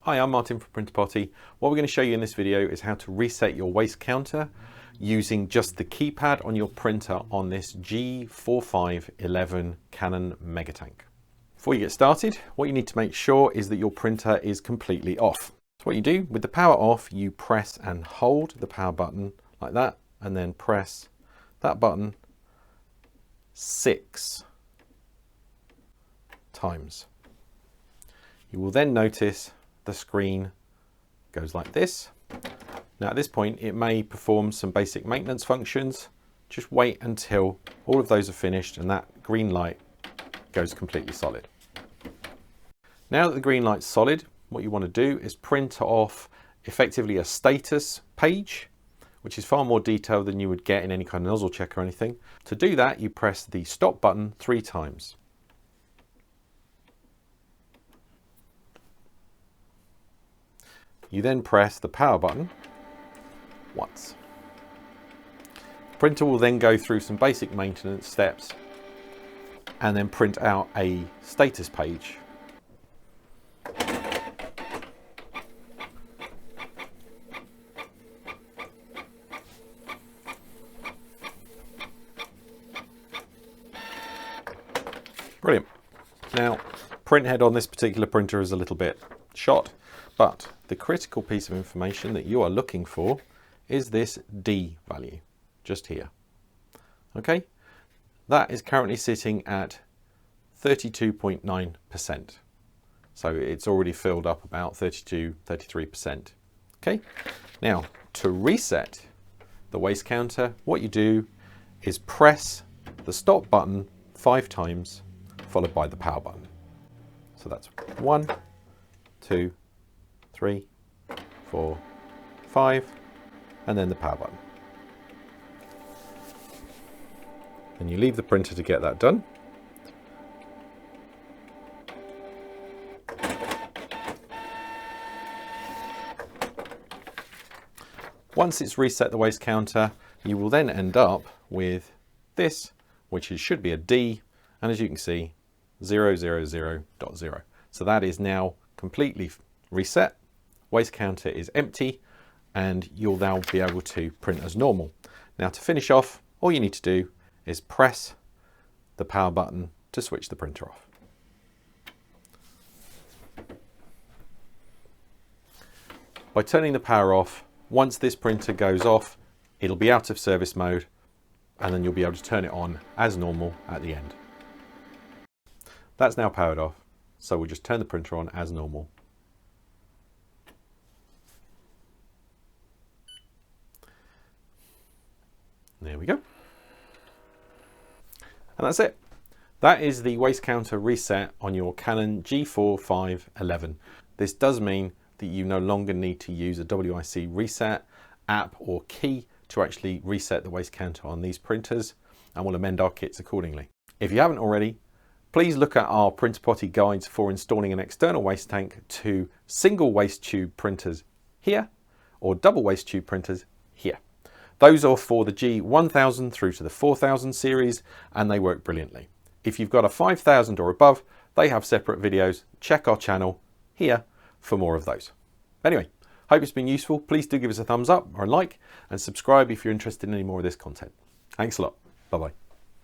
Hi, I'm Martin from Printer Potty. What we're going to show you in this video is how to reset your waste counter using just the keypad on your printer on this G4000 Canon Megatank. Before you get started, what you need to make sure is that your printer is completely off. So what you do, with the power off, you press and hold the power button like that, and then press that button 6 times. You will then notice the screen goes like this. Now at this point it may perform some basic maintenance functions. Just wait until all of those are finished and that green light goes completely solid. Now that the green light's solid, what you want to do is print off effectively a status page, which is far more detailed than you would get in any kind of nozzle check or anything. To do that, you press the stop button 3 times. You then press the power button once. The printer will then go through some basic maintenance steps and then print out a status page. Brilliant. Now, print head on this particular printer is a little bit shot, but the critical piece of information that you are looking for is this D value, just here. Okay, that is currently sitting at 32.9%. So it's already filled up about 33%. Okay, now to reset the waste counter, what you do is press the stop button 5 times, followed by the power button. So that's 1, 2, 3, 4, 5, and then the power button. And you leave the printer to get that done. Once it's reset the waste counter, you will then end up with this, which should be a D, and as you can see, 000.0. So that is now completely reset. Waste counter is empty and you'll now be able to print as normal. Now to finish off, all you need to do is press the power button to switch the printer off. By turning the power off, once this printer goes off, it'll be out of service mode and then you'll be able to turn it on as normal at the end. That's now powered off, so we'll just turn the printer on as normal. There we go. And that's it. That is the waste counter reset on your Canon G4000. This does mean that you no longer need to use a WICReset app or key to actually reset the waste counter on these printers, and we'll amend our kits accordingly. If you haven't already, please look at our Printer Potty guides for installing an external waste tank to single waste tube printers here or double waste tube printers here. Those are for the G1000 through to the 4000 series, and they work brilliantly. If you've got a 5000 or above, they have separate videos. Check our channel here for more of those. Anyway, hope it's been useful. Please do give us a thumbs up or a like and subscribe if you're interested in any more of this content. Thanks a lot. Bye-bye.